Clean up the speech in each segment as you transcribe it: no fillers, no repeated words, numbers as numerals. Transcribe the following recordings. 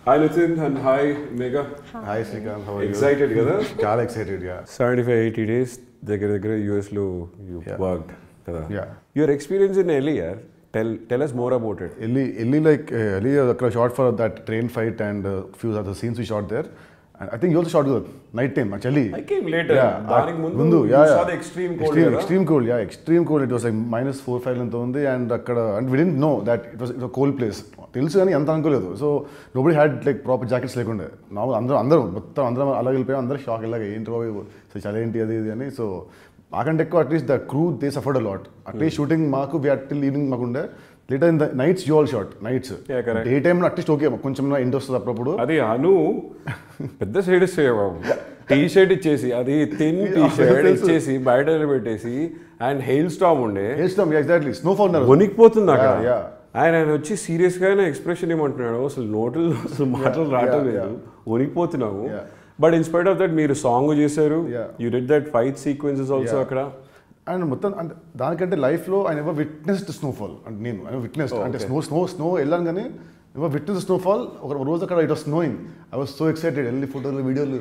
Hi Nitin and hi Mega. Hi Srikanth, how are you? Excited కదా? చాలా excited, yeah. 75-80 days దగ్గర US లో you worked కదా? Yeah. Your experience in LA, yaar. Tell us more about it. Ellie అక్కడ shot for that train fight and few other scenes we shot there. And I think you also shot good night time actually. I came later. దానికి ముందు you saw the extreme cold. Extreme cold, yeah. Extreme cold. It was like -4-5 ఎంత ఉంది and అక్కడ and we didn't know that it was a cold place. తెలుసు కానీ ఎంత అనుకోలేదు. So nobody had like proper jackets లేకుండే. అందరం అలాగే వెళ్ళిపోయాం. అందరూ షాక్ ఇలాగ ఏంటి బాబు చలేంటి అది ఇది అని. సో మాకంటే ఎక్కువ at least the crew they suffered a lot. At least shooting మాకు వి అట్ టిల్ ఈవినింగ్ మాకుండే. Later in the nights you all shot nights. Day టైంలో అట్లీస్ట్ ఓకే కొంచెం ఎండ్ వస్తుంది అప్పుడప్పుడు. అది అను పెద్ద సైడ్ బాబు టీ షర్ట్ ఇచ్చేసి అది థిన్ టీ షర్ట్ ఇచ్చేసి బయట పెట్టేసి అండ్ హెయిల్ స్టామ్ ఉండే. హెయిల్ స్టామ్ ఎగ్జాక్ట్లీ స్నోఫాల్ వణికిపోతుంది అక్కడ. ఆయన వచ్చి సీరియస్గా ఎక్స్ప్రెషన్ ఏమంటున్నాడు అసలు నోట్లు అసలు మాటలు రావటం లేదు వణికిపోతున్నాము. బట్ ఇన్స్పైట్ ఆఫ్ దట్ మీరు సాంగ్ చేశారు. You did that fight sequences also అక్కడ. అండ్ మొత్తం అంటే దానికంటే లైఫ్లో ఐ నెవర్ విట్నెస్డ్ స్నోఫాల్. అంటే నేను విట్నెస్డ్ అంటే స్నో వెళ్ళాను కానీ నెవర్ విట్నెస్ స్నోఫాల్. ఒక రోజు అక్కడ it was snowing. I was so excited. వెళ్ళి ఫోటోలు వీడియోలు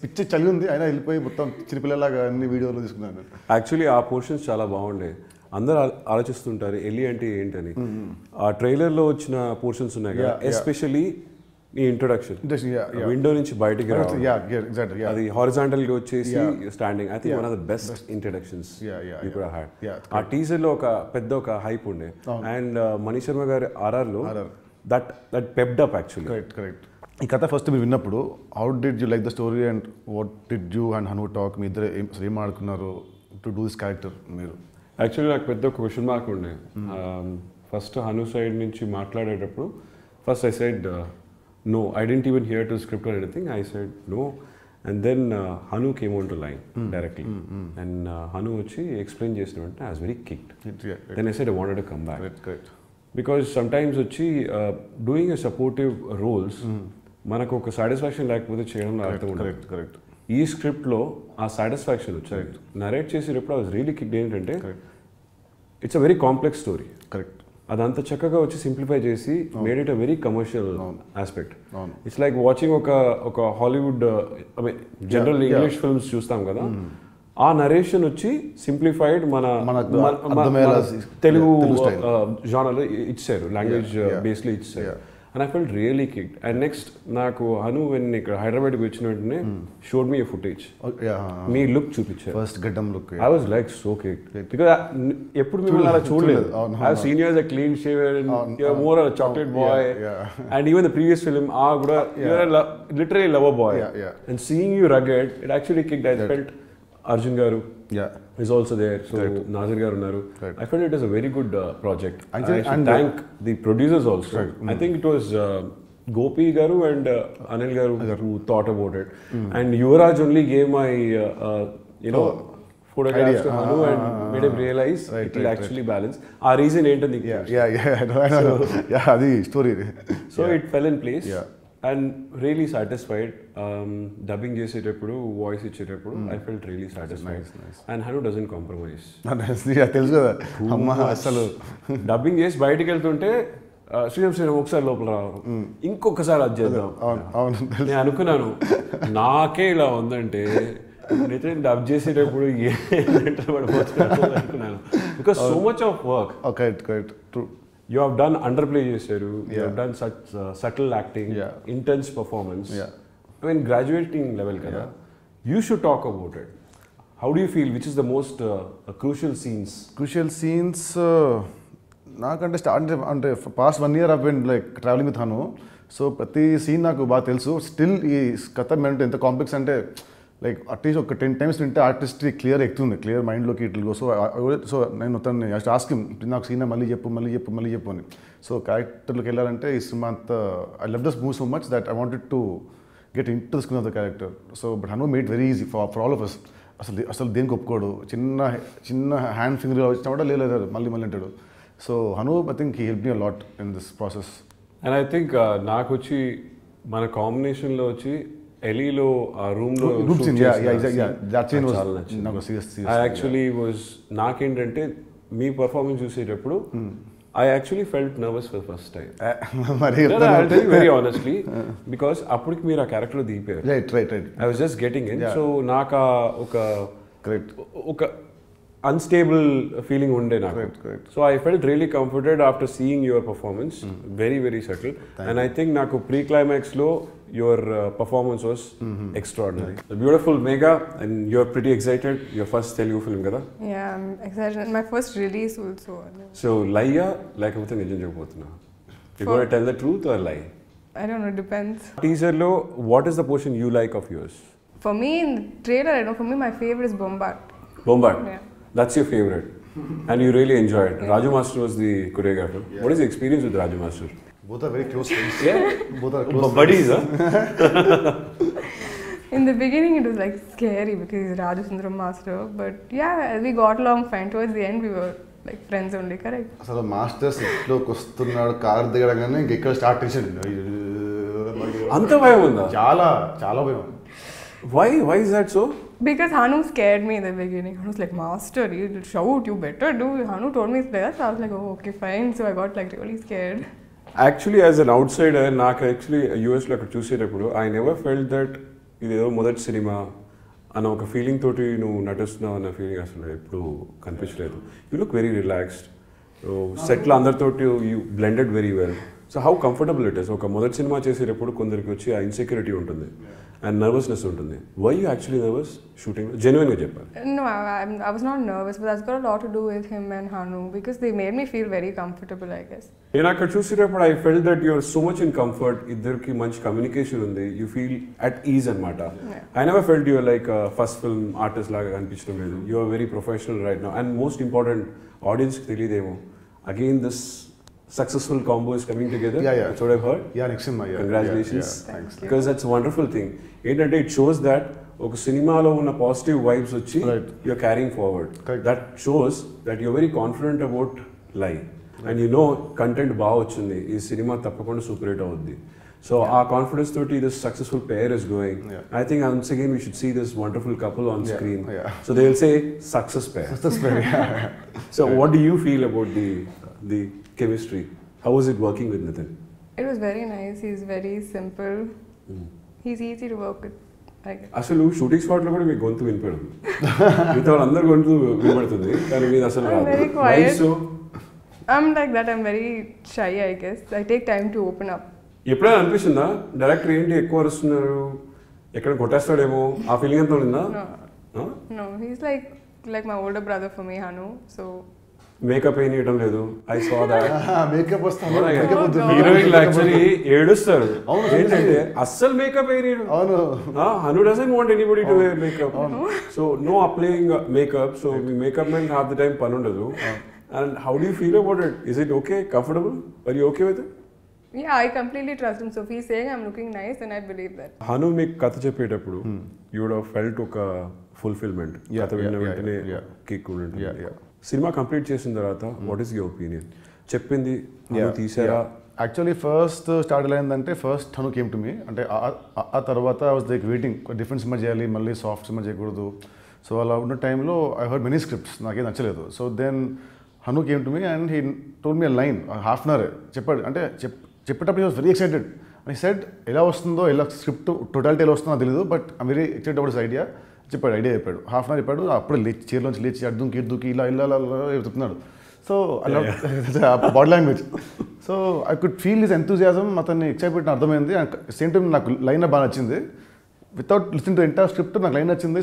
పిచ్చి చలి ఉంది అయినా వెళ్ళిపోయి మొత్తం చిన్నపిల్లలాగా అన్ని వీడియోలు తీసుకున్నాను. యాక్చువల్లీ ఆ పోర్షన్స్ చాలా బాగుండే. అందరూ ఆలోచిస్తుంటారు ఎలి అంటే ఏంటని. ఆ ట్రైలర్లో వచ్చిన పోర్షన్స్ ఉన్నాయి కదా, ఎస్పెషల్లీ ఈ ఇంట్రొడక్షన్ విండో నుంచి బయటికి రావడం, అది హారిజాంటల్ గా వచ్చేసి standing. I think one of the best introductions you could have had. ఆ టీజర్ లో ఒక హైప్ ఉండే. అండ్ మనీష్ శర్మ గారి ఆర్ఆర్ లో that pepped up actually. Correct. ఈ కథ ఫస్ట్ మీరు విన్నప్పుడు how did you like the story and what did you and Hanu talk? మీ ఇద్దరు ఏం ఆడుకున్నారు టు డూ దిస్ క్యారెక్టర్? మీరు యాక్చువల్లీ నాకు పెద్ద క్వశ్చన్ మార్క్ ఉండే. ఫస్ట్ హను సైడ్ నుంచి మాట్లాడేటప్పుడు first I said no, I didn't even hear to script or anything. I said no, and then Hanu came on to line directly, and Hanu వచ్చి explain చేసినట్టు I was very kicked. Then I said I wanted to come back. Correct. Because sometimes వచ్చి doing a supportive roles మనకు ఒక satisfaction లేకపోతే చేయడంలో అర్థం ఉండదు. Correct. ఈ స్క్రిప్ట్లో ఆ సాటిస్ఫాక్షన్ వచ్చి నరేట్ చేసేటప్పుడు I was really kicked. ఏంటంటే it's a very complex story. Correct. అదంతా చక్కగా వచ్చి సింప్లిఫై చేసి made it a very commercial aspect. It's like watching ఒక Hollywood I mean general English films చూస్తాం కదా, ఆ నరేషన్ వచ్చి సింప్లిఫైడ్ మన తెలుగు జానర్లో ఇచ్చారు, లాంగ్వేజ్ బేస్లో ఇచ్చారు. And I felt really kicked. And next, నాకు హను వెన్ ఇక్కడ హైదరాబాద్కి వచ్చిన వెంటనే షోడ్ మీ ఫుటేజ్. మీ లుక్ చూపించారు. ఫస్ట్ గడ్డం look. I was like so kicked. Because ఎప్పుడు మిమ్మల్ని అలా చూడలేదు. I have seen you as a clean shaven, you're more a chocolate boy. And even the previous film, కూడా you're a literally lover boy. And seeing you rugged, it actually kicked. I felt Arjun garu is also there. So Nazir garu unnaru. I felt it is a very good project. I should thank the producers also. I think it was Gopi garu and Anil garu who thought about it. And Yuvraj only gave my photographs to Hanu and made him realize it will actually balance. Our reason ain't a thing. Adi story. So it fell in place. And really satisfied. Dubbing చేసేటప్పుడు voice ఇచ్చేటప్పుడు I felt really satisfied. And Hanu doesn't compromise. తెలుసు కదా అమ్మ అసలు dubbing చేసి బయటికి వెళ్తుంటే శ్రీరామ్ ఒకసారి లోపల రావడం, ఇంకొకసారి అది చేద్దాం. నేను అనుకున్నాను నాకే ఇలా ఉందంటే నితిన్ డబ్ చేసేటప్పుడు పడిపోతున్నాను అనుకున్నాను. Because so much of work. Correct. True. You have done underplay చేశారు, you have done such subtle acting, intense performance. I mean graduating level kada. You should talk about it. How do you feel? Which is the most crucial scenes? నాకంటే అంటే past 1 year I've been like traveling with Hanu. So ప్రతి scene నాకు బాగా తెలుసు. Still ఈ కథ meant ఎంత complex అంటే లైక్ అట్లీస్ట్ ఒక 10 times వింటే ఆర్టిస్ట్ క్లియర్ ఎక్కుతుంది, క్లియర్ మైండ్లోకి ఇట్లుగో. సో నేను తను ఆస్క్ హిమ్ నాకు సీన్ మళ్ళీ చెప్పు అని. సో క్యారెక్టర్లోకి వెళ్ళాలంటే ఈ సినిమా అంతా I love this movie so much that I wanted to get into the screen of the character. So but Hanu made very easy for all of us. అసలు దేనికి ఒప్పుకోడు. చిన్న హ్యాండ్ ఫింగర్ వచ్చినా కూడా లేదు మళ్ళీ అంటాడు. So Hanu I think he help me a lot in this process. And I think నాకు వచ్చి మన కాంబినేషన్లో వచ్చి ఎలీలో ఆ రూమ్లో యాక్చువల్లీ వాజ్ నాకేంటంటే మీ పర్ఫార్మెన్స్ చూసేటప్పుడు I actually felt nervous for the first time. మరి No, I'll tell you very honestly, because అప్పటికి మీరు ఆ క్యారెక్టర్ దిగిపోయారు. Right I was just getting in, so నాకు కరెక్ట్ ఒక unstable feeling unde naaku. Correct. So I felt really comforted after seeing your performance. Very subtle. And I think naaku pre-climax lo your performance was extraordinary. Beautiful Megha, and you're pretty excited. Your first Telugu film kada? Yeah, I'm excited. My first release also. So lie లేకపోతే నిజం చెప్పబోతున్నా? You're going to tell the truth or lie? I don't know, depends. Teaser lo, what is the portion you like of yours? For me, in the trailer, I know, for me, my favorite is Bombard. Bombard? Yeah. That's your favorite. And you really enjoyed. Raju Master was the choreographer. Yeah. What is the experience with Raju Master? Both are very close friends. Yeah? Both are close buddies, huh? In the beginning, it was like scary because he's Raju Sundaram Master. But yeah, we got along fine. Towards the end, we were like friends only, correct? అసలు masters ఇంట్లోకి వస్తున్నాడు car దిగడంగానే ఇంకెక్కడ start చేసాడు. అంత భయం ఉందా? చాలా భయం. Why is that so? Because Hanu scared me in the beginning. Hanu was like, Master, you shout, you better do. Hanu told me that. So I was like, oh, okay, fine. So I got like really scared. Actually, as an outsider, నాకు actually US లో అక్కడ చూసేటప్పుడు I never felt that ఇదేదో మొదటి cinema అన్న ఒక feeling తోటి నువ్వు నటిస్తున్నావు అన్న ఫీలింగ్ అసలు ఎప్పుడు కనిపించలేదు. You look very relaxed. సెట్లో అందరితోటి you blended very well. So how comfortable it is. ఒక మొదటి సినిమా చేసేటప్పుడు కొందరికి వచ్చి ఆ ఇన్సెక్యూరిటీ ఉంటుంది and nervousness ఉంటుంది. Were you actually nervous shooting? Genuinely చెప్పారు. No, I was not nervous, but that's got a lot to do with him and Hanu because they made me feel very comfortable, I guess. నేను అక్కడ చూసేటప్పుడు I felt that you are so much in comfort. ఇద్దరికి మంచి communication ఉంది. You feel at ease అన్నమాట. I never felt you are like a first film artist లాగా కనిపించడం లేదు. You are very professional right now. And most important, audience కి తెలియదేమో. Again, this successful combo is coming together. Yeah. That's what I've heard. Yeah, next cinema. Yeah. Congratulations. Yeah. Thanks. Because that's a wonderful thing. ఏంటంటే it shows that ఒక సినిమాలో ఉన్న positive vibes వచ్చి you're carrying forward. Correct. That shows that you're very confident about life. And you know content బాగా వచ్చింది. ఈ cinema తప్పకుండా super hit అవుద్ది. So our confidence toti this successful pair is going. I think once again we should see this wonderful couple on screen. So they'll say success pair. So what do you feel about the chemistry? How was it working with Nitin? It was very nice. He's very simple. He's easy to work with, I guess. అసలు shooting spot లో కూడా మీకు గొంతు వినపడదు. మిగతా వాళ్ళందరూ గొంతు వినపడుతుంది కానీ మీరు అసలు I'm very quiet. I'm like that. I'm very shy, I guess. I take time to open up. ఎప్పుడైనా అనిపిస్తుందా డైరెక్టర్ ఏంటి ఎక్కువ అరుస్తున్నారు ఎక్కడ కొట్టేస్తాడేమో ఆ ఫీలింగ్ అంతా ఉందా? No, he's like my older brother for me, Hanu. So makeup ఏం చేయడం లేదు. I saw that. మేకప్ వస్తాను. హీరోయిన్ యాక్చువల్లీ ఏడుస్తారు. ఏంటంటే అస్సలు మేకప్ వేయరు. అవును. Hanu doesn't want anybody to wear makeup. So no applying makeup. So మీ makeup man half the time పని ఉండదు. And how do you feel about it? Is it okay, comfortable? Are you okay with it? Yeah, I completely trust him. So if he's saying I'm looking nice, then I believe that. Hanu మీకు కథ చెప్పేటప్పుడు you would have felt ఒక fulfilment. కథ విన్న వెంటనే kick ఉంటుంది. Cinema complete చేసిన తర్వాత వాట్ ఈస్ యువర్ ఒపీనియన్? చెప్పింది తీసారా? యాక్చువల్లీ ఫస్ట్ స్టార్ట్ అయిందంటే ఫస్ట్ హను కేమ్ టు మీ. అంటే ఆ తర్వాత I was like waiting different cinema చేయాలి, మళ్ళీ సాఫ్ట్ సినిమా చేయకూడదు. సో అలా ఉన్న టైంలో ఐ హర్డ్ మెనీ స్క్రిప్ట్స్, నాకేం నచ్చలేదు. So then Hanu came to me and he told me a line, half an hour చెప్పాడు. అంటే చెప్పేటప్పుడు was very excited. And he said ఎలా వస్తుందో, ఎలా స్క్రిప్ట్ టోటాలిటీ ఎలా వస్తుందో తెలియదు, but I'm very excited about this idea idea చెప్పాడు. హాఫ్ అన్ అవర్ చెప్పాడు. అప్పుడు లేచి చైర్లోంచి లేచి అడ్డుకి ఇడ్డుకి ఇలా చెప్తున్నాడు. సో అలా body language. So I could feel his enthusiasm. అతన్ని ఎక్సైట్మెంట్ అర్థమైంది. అండ్ సేమ్ టైం నాకు లైన్ బాగా నచ్చింది. Without listening to entire script నాకు లైన్ నచ్చింది.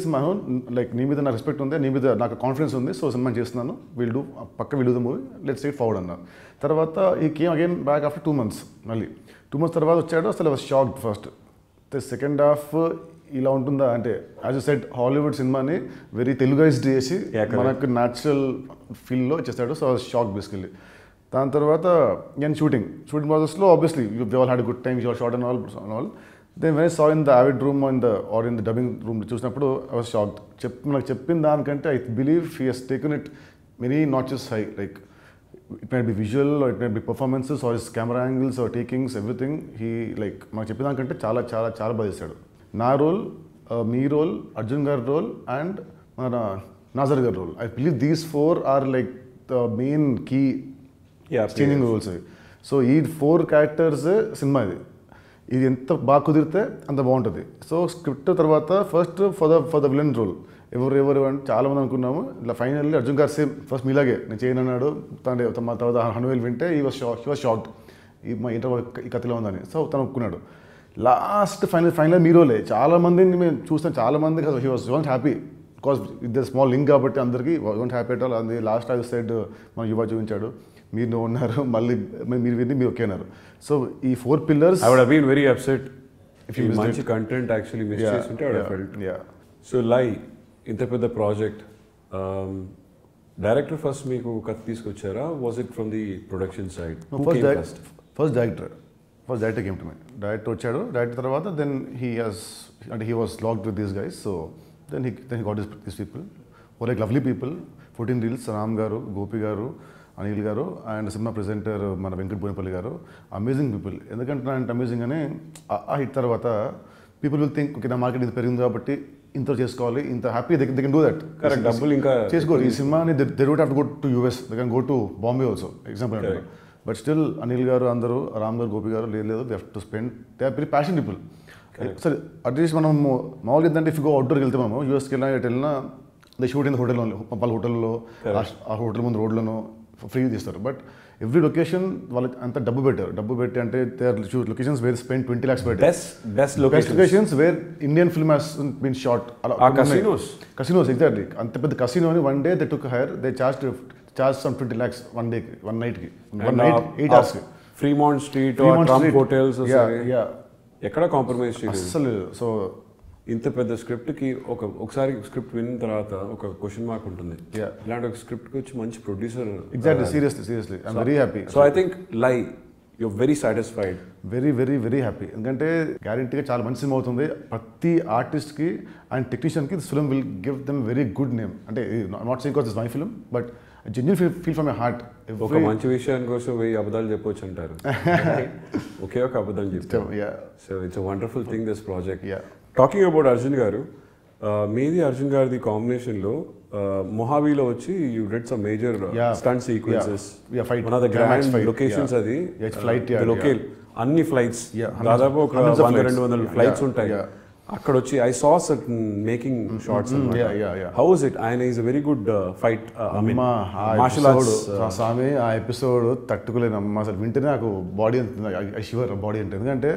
లైక్ నీ మీద నాకు రెస్పెక్ట్ ఉంది, నీ మీద నాకు కాన్ఫిడెన్స్ ఉంది. సో సినిమా చేస్తున్నాను, will do the movie, let's straight forward అన్నారు. తర్వాత ఈ came again back after 2 months. మళ్ళీ 2 months తర్వాత వచ్చాడు. అసలు was shocked first. Second half ఇలా ఉంటుందా అంటే, యాజ్ యూ సెడ్ హాలీవుడ్ సినిమాని వెరీ తెలుగైజ్డ్ చేసి మనకు న్యాచురల్ ఫీల్లో చేస్తాడు. So shock basically. దాని తర్వాత నేను షూటింగ్ ప్రాసెస్లో obviously you all had good time, your short and all. Then when I saw in the Avid room in the dubbing room చూసినప్పుడు ఐ వాజ్ షాక్డ్. నాకు చెప్పిన దానికంటే I believe he has taken it many notches high. Like it might be visual or it might be performances or his camera angles or takings, everything. He like మాకు చెప్పిన దానికంటే చాలా చాలా చాలా బాగా చేశాడు. నా రోల్, మీ రోల్, అర్జున్ గారి రోల్ అండ్ మన నాజర్ గారి role, I believe these 4 are like the main key changing roles. So ఈ 4 క్యారెక్టర్స్ సినిమా ఇది ఎంత బాగా కుదిరితే అంత బాగుంటుంది. సో స్క్రిప్ట్ తర్వాత first for the villain role ఎవరు అని చాలామంది అనుకున్నాము. ఇలా ఫైనల్లీ అర్జున్ గారు సేమ్ ఫస్ట్ మీలాగే నేను చేయను అన్నాడు. తర్వాత హనువేల్ వింటే హీ వాజ్ షాక్డ్ మా ఇంటర్ ఈ కథలో ఉందని. సో తను ఒప్పుకున్నాడు. లాస్ట్ ఫైనల్ మీ రోలే. చాలామందిని మేము చూస్తాం, చాలామందికి he was want happy because ఇద్దరు స్మాల్ లింక్ కాబట్టి అందరికీ వాంట్ హ్యాపీ అట్ ఆల్. అది లాస్ట్ ఐ సైడ్ మన యువ చూపించాడు, మీరు ఉన్నారు, మళ్ళీ మీరు విని మీరు ఓకే అన్నారు. సో ఈ 4 pillars I would have been very upset if you మంచి కంటెంట్ యాక్చువల్లీ మిస్ చేస్తుంటే I would have felt. So లై ఇంత పెద్ద ప్రాజెక్ట్ డైరెక్టర్ ఫస్ట్ మీకు కథ తీసుకొచ్చారా? Was it from the production side? First director came to me. Director వచ్చాడు. Director తర్వాత then he was locked with these guys. So then he got this people for like lovely people. 14 Reels Ram గారు, గోపి గారు, అనిల్ గారు and cinema presenter మన వెంకట్ బోయినపల్లి గారు. Amazing people. ఎందుకంటే అంటే amazing అని ఆ హిట్ తర్వాత పీపుల్ విల్ థింక్ ఓకే నా మార్కెట్ ఇది పెరిగింది కాబట్టి ఇంత చేసుకోవాలి, ఇంత happy they can do that. Correct, డబ్బులు ఇంకా చేసుకోవాలి. ఈ సినిమాని they don't have to go to US, they can go to Bombay also example అంటే. బట్ స్టిల్ అనిల్ గారు అందరూ, రామ్ గారు, గోపి గారు లేదు they have to spend, they are very passion people. సరే అట్లీస్ట్ మనం మామూలు ఏంటంటే ఇఫ్ గో అవుట్డోర్కి వెళ్తే మనము యూఎస్కి వెళ్ళినా ఎటు వెళ్ళినా దే షూట్ ఇన్ హోటల్లో, వాళ్ళ హోటల్లో ఆ హోటల్ ముందు రోడ్లను ఫ్రీ తీస్తారు. బట్ ఎవ్రీ లొకేషన్ వాళ్ళకి అంత డబ్బు పెట్టి అంటే లొకేషన్స్ వేర్ స్పెండ్ 20 lakhs పెట్టి best locations where Indian film has been shot. Casinos exactly. అంత పెద్ద కసినోని one day they took hire, they charge some 20 lakhs one డేకి, one night 8 hours. Fremont Street Trump hotels ఎక్కడ compromise చేయలేదు అసలు. So ఇంత పెద్ద స్క్రిప్ట్కి ఒకసారి స్క్రిప్ట్ విన్న తర్వాత ఒక క్వశ్చన్ మార్క్ ఉంటుంది. ఇలాంటి ఒక స్క్రిప్ట్కి వచ్చి మంచి producer. Exactly, seriously I'm very happy. So I think lie you very satisfied. Very happy. ఎందుకంటే గ్యారంటీగా చాలా మంచి సినిమా అవుతుంది. ప్రతి ఆర్టిస్ట్కి అండ్ టెక్నీషియన్కి this film will give them very good name. అంటే not saying because this my film but genuine feel from my heart. ఒక మంచి విషయానికి కోసం 1000 అబద్ధాలు చెప్పొచ్చు అంటారు, ఒకే ఒక అబద్ధం చెప్తాం. So it's a wonderful thing this project. Talking about Arjun garu, మీది అర్జున్ గారిది కాంబినేషన్లో మొహాబీలో వచ్చి you did some major stunt sequences. One of the grand locations అది ఫ్లైట్ లొకేల్, అన్ని ఫ్లైట్స్ దాదాపు ఒక 100-200 ఫ్లైట్స్ ఉంటాయి అక్కడ వచ్చి. I saw certain making shorts. How is it? ఆయన is a very good fight martial arts. Swami ఆ ఎపిసోడ్ తట్టుకోలేనమ్మా అసలు. వింటేనే నాకు బాడీ ఐ షివర్ బాడీ అంటే. ఎందుకంటే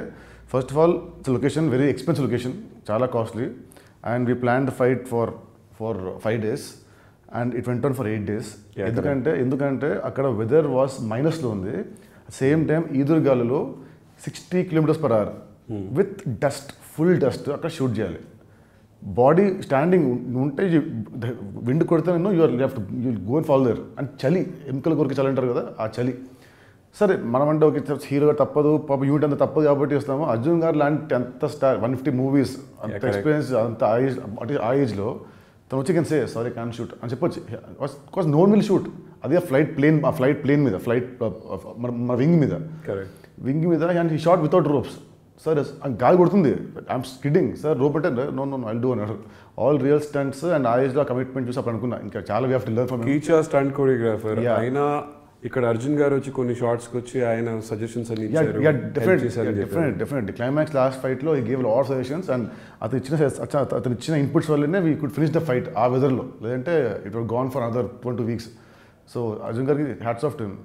first of all it's location very expensive location, చాలా costly. And we plan the fight for 5 days and it went on for 8 days. ఎందుకంటే అక్కడ వెదర్ వాస్ మైనస్లో ఉంది. సేమ్ టైం ఈదురుగాలులో 60 km/h with dust, full dust అక్కడ shoot చేయాలి. Body standing ఉంటే wind కొడితే you're left you go and fall there. And చలి, ఎముకల కొరికి చలి అంటారు కదా, ఆ చలి. సరే మనమంటే ఒక హీరోగా తప్పదు, పాప యూనిట్ అంత తప్పదు కాబట్టి వస్తాము. అర్జున్ గారు లాంటి అంత స్టార్ 150 movies అంత ఎక్స్పీరియన్స్ అంత ఆ ఏజ్లో తను వచ్చి can say sorry can shoot అని చెప్పొచ్చు. Because no one will shoot. అదే ఫ్లైట్ ప్లేన్ మీద మన వింగ్ మీద and he shot without ropes. Sir గాలి కొడుతుంది, ఐఎమ్ స్కిడ్డింగ్ సార్, రోప్ అంటే నో ఐల్ డూ అన్నాడు. ఆల్ రియల్ స్టంట్స్ అండ్ ఆ ఏజ్లో కమిట్మెంట్ చూసి అప్పుడు అనుకున్నా ఇంకా చాలా we have to learn from him. Kecha stunt choreographer అయినా ఇక్కడ అర్జున్ గారు వచ్చి కొన్ని షార్ట్స్కి వచ్చి ఆయన సజెషన్స్ అని డెఫినెట్లీ క్లైమాక్స్ లాస్ట్ ఫైట్లో he gave all suggestions and అతను ఇచ్చిన ఇన్పుట్స్ వల్లనే we could finish the fight ఆ వెదర్లో. లేదంటే it was gone for other 2 weeks. So Arjun గారికి హ్యాట్స్ ఆఫ్ టు హిమ్.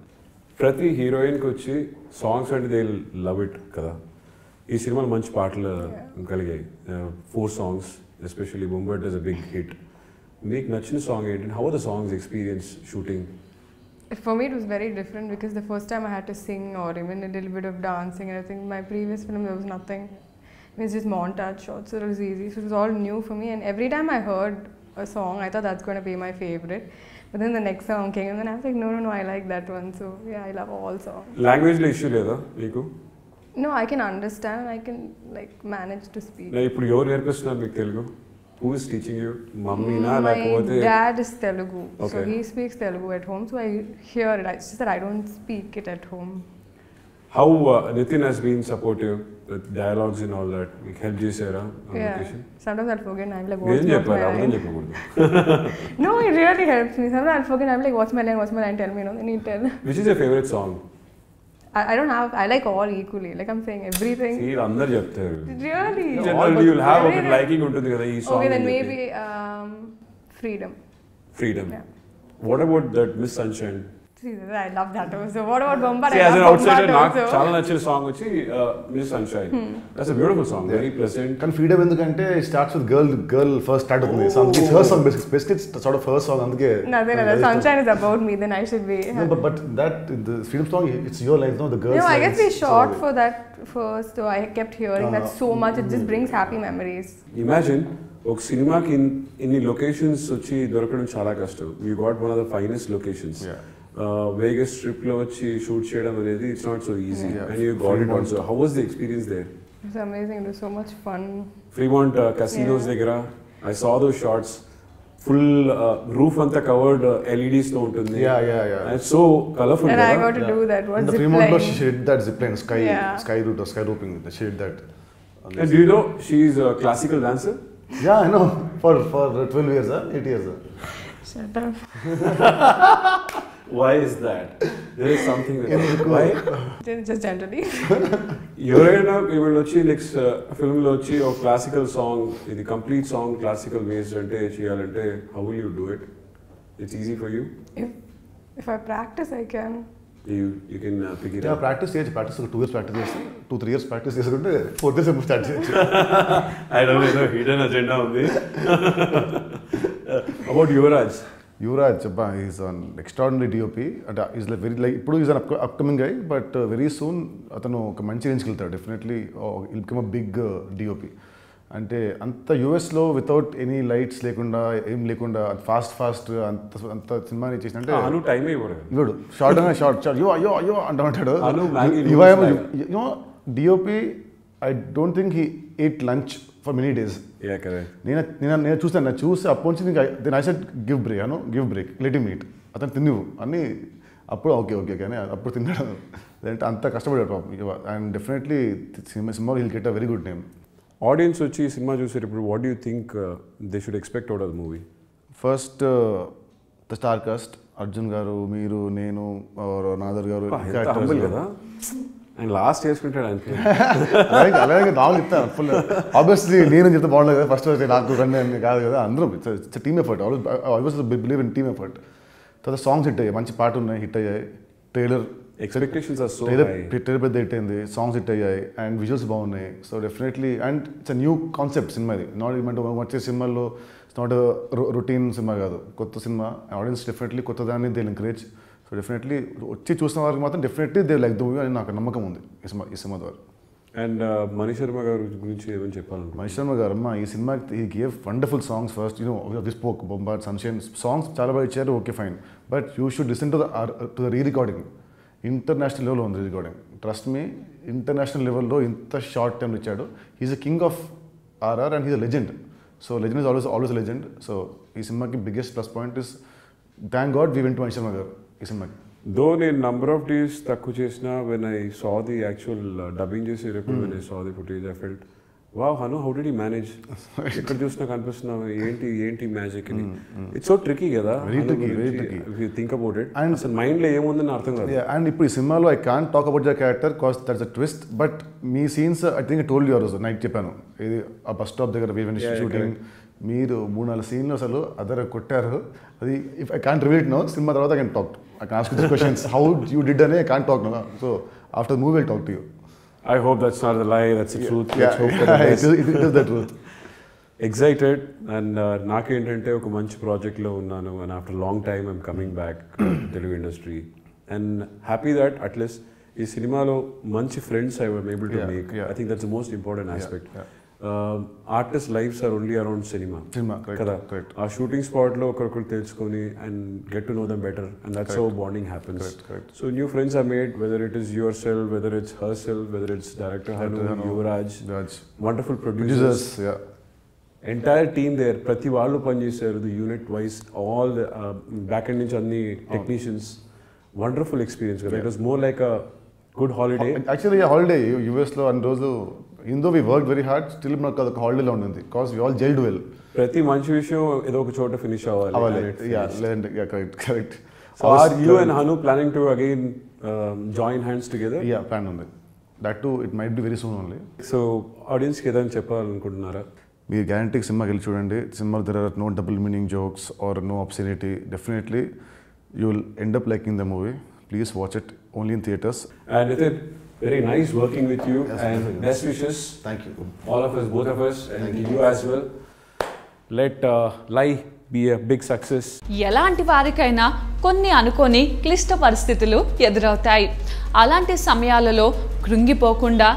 ప్రతి హీరోయిన్కి వచ్చి సాంగ్స్ అంటే దే లవ్ ఇట్ కదా. ఈ సినిమాలో మంచి పాటలు కలిగాయి, 4 songs, especially Bombat is a big hit. మీకు నచ్చిన సాంగ్ ఏంటి? How are the songs experience shooting? For me, it was very different because the first time I had to sing or even a little bit of dancing, and I think my previous film there was nothing. It was just montage shots, so it was easy. So it was all new for me, and every time I heard a song, I thought that's going to be my favorite. But then the next song came, and then I was like, no, I like that one. So yeah, I love all songs. Language lo issue leda meeku? No, I can understand. I can like manage to speak. Na ippudu evaru nerpistunaru meeku Telugu? Who is teaching you? Mummy na lekapothe? My dad is Telugu, so he speaks Telugu at home. So I hear it. It's just that I don't speak it at home. How Nitin has been supportive with dialogues and all that. Like help chesara on location. Sometimes I'll forget and I'm like, What's my line? No, it really helps me. Sometimes I'll forget and I'm like, what's my line, tell me, you know, then you tell. Which is your favorite song? I don't have, I like all equally. Like I'm saying everything. See, అందరు చెప్తారు. Really? Generally you'll have a liking ఉంటుంది కదా ఈ song. Okay, then maybe Freedom. Freedom. Yeah. What about that Miss Sunshine? See, I love that also. What about Bombard? See, as an outsider, నాకు also. చాలా నచ్చిన song వచ్చి Miss Sunshine. That's a beautiful song, very pleasant. కానీ freedom ఎందుకంటే starts with girl first start అవుతుంది so it's her song basically sort of her song అందుకే Nothing. Sunshine is about me, then I should be. No, but that the freedom song it's your life, no the girls. No, I guess we shot for that first. So I kept hearing that so much. It just brings happy memories. Imagine ఒక సినిమాకి ఇన్ని locations వచ్చి దొరకడం చాలా కష్టం. You got one of the finest locations. Vegas trip లో వచ్చి shoot చేయడం అనేది it's not so easy and you got it also. How was the experience there? It's amazing. It was so much fun. Fremont casinos దగ్గర I saw those shots. Full roof anta covered LEDs తో ఉంటుంది. Yeah. And so colorful. And I got to do that. What the Fremont she did that zipline sky route or sky roping. She did that. And do you know she is a classical dancer? Yeah, I know. For 12 years, 8 years. Shut up. Why is that? There is something with why? Just generally. ఎవరైనా వీళ్ళు వచ్చి next ఫిల్మ్లో వచ్చి ఒక classical song ఇది complete song classical based అంటే చేయాలంటే how will you do it? It's easy for you? If I practice, I can. You can pick it up. Practice 2 years practice చేస్తే 2-3 years practice చేసుకుంటే 4th year start చేయొచ్చు. I don't know hidden agenda ఉంది. About Yuvraj, he's an extraordinary DOP. He's like very like ఇప్పుడు he's an upcoming guy, but very soon అతను ఒక మంచి రేంజ్కి వెళ్తాడు. Definitely he'll become a big DOP. అంటే అంత యూఎస్లో వితౌట్ ఎనీ లైట్స్ లేకుండా ఏం లేకుండా ఫాస్ట్ అంత సినిమాని చేసినంటే టైం ఇవ్వడు. షార్ట్ అయ్యో అంటాడు. DOP I don't think he ate lunch for many days. నేను చూసి అప్పటి నుంచి then I said give break let him eat. అతను తిన్నివు అన్నీ అప్పుడు ఓకే కానీ అప్పుడు తిన్నాడు. అంటే అంత కష్టపడాడు పాపం. And definitely cinema will get a very good name. Audience వచ్చి సినిమా చూసేటప్పుడు what do you think they should expect out of the movie? First the star cast, Arjun గారు, మీరు, నేను, నాదర్ గారు కదా. అండ్ లాస్ట్ వేసుకుంటాడు అలాగే నాకు చెప్తాను ఫుల్. ఆబ్వియస్లీ నేను చెప్తే బాగుండదు కదా, ఫస్ట్ నాకు రండి అని కాదు కదా, అందరం it's team effort. Always believe in team effort. తర్వాత సాంగ్స్ హిట్ అయ్యాయి, మంచి పాటలు ఉన్నాయి, హిట్ అయ్యాయి. ట్రైలర్ ఎక్స్పెక్టేషన్స్ ట్రైలర్ పెద్ద హిట్ అయింది, సాంగ్స్ హిట్ అయ్యాయి అండ్ విజువల్స్ బాగున్నాయి. So definitely and it's a new concept cinema. ఇది నాట్ ఈవెంట్ వచ్చే సినిమాల్లో ఇట్స్ నాట్ రొటీన్ సినిమా కాదు, కొత్త సినిమా. ఆడియన్స్ డెఫినెట్లీ కొత్త దాన్ని దే ఎంకరేజ్. సో డెఫినెట్లీ వచ్చి చూసిన వారికి మాత్రం definitely they like the movie అని నాకు నమ్మకం ఉంది ఈ సినిమా ద్వారా. అండ్ మనీష్ శర్మ గారి గురించి ఏమని చెప్పాలి? మనీష్ శర్మ గారు ఈ సినిమాకి he gave wonderful songs. First this poke bombard sunshine songs చాలా బాగా ఇచ్చారు, okay fine. But you should listen to the re recording. International లెవెల్లో ఉంది రికార్డింగ్. ట్రస్ట్ మీ, ఇంటర్నేషనల్ లెవెల్లో ఇంత షార్ట్ టైంలో ఇచ్చాడు. He's a king of RR and he's a legend. So legend is always legend. So ఈ సినిమాకి biggest plus point is thank God we went to Manish Sharma గారు ఈ సినిమాకి. దో నేను నంబర్ ఆఫ్ డేస్ తక్కువ చేసిన when I saw the actual dubbing చేసేటప్పుడు when I saw the footage I felt wow Hanu how did he manage? ఎక్కడ చూసినా కనిపిస్తున్నావు, ఏంటి మ్యాజిక్ అని. ఇట్స్ సో ట్రికీ కదా, if you think about it. And అసలు మైండ్లో ఏముందని అర్థం కాదు. అండ్ ఇప్పుడు ఈ సినిమాలో I can't talk about the character cause that's a twist. But me scenes I think told you రోజు నైట్ చెప్పాను, ఇది ఆ బస్ స్టాప్ దగ్గర షూటింగ్ మీరు 3-4 సీన్లు అసలు అదర్ కొట్టారు. అది if I can't reveal it నో, సినిమా తర్వాత I can talk. I can ask you the questions. How you did that? I can't talk now. So after the movie, I'll talk to you. I hope that's not the lie. That's the truth. Let's hope for the best. It is the truth. Excited and నాకేంటంటే ఒక మంచి ప్రాజెక్ట్లో ఉన్నాను and after a long time I'm coming back to Telugu industry and happy that at least ఈ సినిమాలో మంచి friends I was able to make. I think that's the most important aspect. Artist lifes are only around cinema కదా. ఆ shooting స్పాట్లో ఒకరికొకరు తెలుసుకొని and get to know them better and that's how bonding happens. So new friends are made, whether it is yourself, whether it's herself, whether it's director Hanu, Yuvraj, wonderful producers, entire team there. ప్రతి వాళ్ళు పనిచేశారు, the unit wise, all back end నుంచి అన్ని technicians. Wonderful experience కదా. It was more like good holiday. Actually holiday యూఎస్లో అన్ని రోజులు ఇందో we work very hard, still మనకు అదొక హాలిడేలో ఉండింది because we all gelled well. ప్రతి మంచి విషయం ఏదో ఒక చోట ఫినిష్ అవ్వాలి. లేదంటే correct. So are you and Hanu planning to again join hands together? Yeah, plan ఉంది. That too, it might be very soon only. So audience కి ఏదైనా చెప్పాలనుకుంటున్నారా? మీరు గ్యారంటీ సినిమాకి వెళ్ళి చూడండి. Cinema there are no double meaning jokes or no obscenity. Definitely you will end up liking the movie. Please watch it only in theaters. And Nitin, very nice working with you. Yes, and best wishes. Thank you. All of us, both of us, and you as well. Let Lie be a big success. ఎలాంటి వారికైనా కొన్ని అనుకోని క్లిష్ట పరిస్థితులు ఎదురవుతాయి. అలాంటి సమయాలలో కృంగిపోకుండా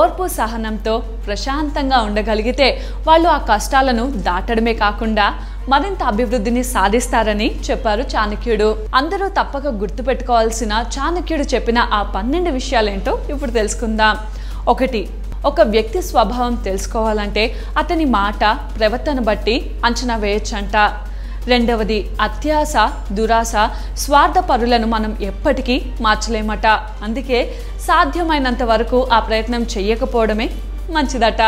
ఓర్పు సహనంతో ప్రశాంతంగా ఉండగలిగితే వాళ్ళు ఆ కష్టాలను దాటడమే కాకుండా మరింత అభివృద్ధిని సాధిస్తారని చెప్పారు చాణక్యుడు. అందరూ తప్పక గుర్తుపెట్టుకోవాల్సిన చాణక్యుడు చెప్పిన ఆ 12 విషయాలేంటో ఇప్పుడు తెలుసుకుందాం. 1. ఒక వ్యక్తి స్వభావం తెలుసుకోవాలంటే అతని మాట ప్రవర్తన బట్టి అంచనా వేయొచ్చంట. 2. అత్యాశ, దురాశ, స్వార్థపరులను మనం ఎప్పటికీ మార్చలేమట. అందుకే సాధ్యమైనంత వరకు ఆ ప్రయత్నం చెయ్యకపోవడమే మంచిదట.